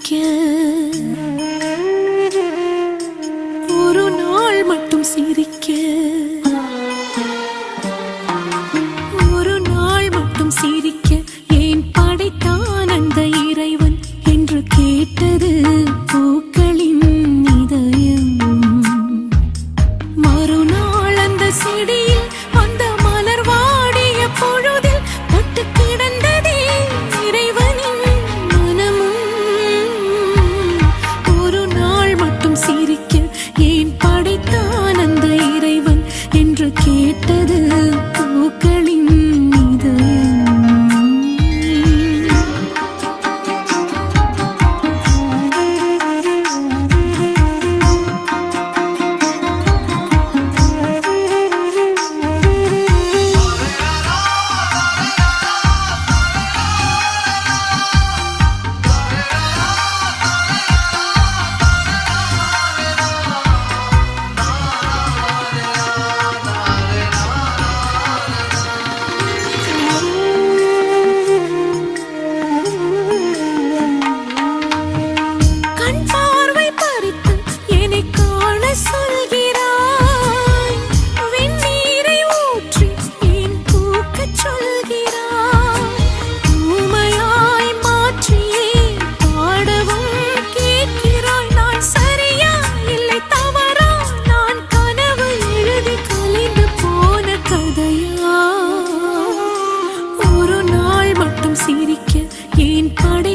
சிரிக்க ஒரு நாள் மட்டும் சிரிக்க ஒரு நாள் மட்டும் சிரிக்க ஏன் படைத்தான் அந்த இறைவன் என்று கேட்டது பூக்களின் இதயம். மறுநாள் அந்த செடியில் அந்த மலர் வாடிய பொழுதில் பட்டு கிடந்ததே இறைவனின் மனமும். ஒரு நாள் மட்டும் சிரிக்க ஏன் படைத்தான் அந்த இறைவன் என்று கேட்டது பூக்களின் சிரிக்க ஏன் படை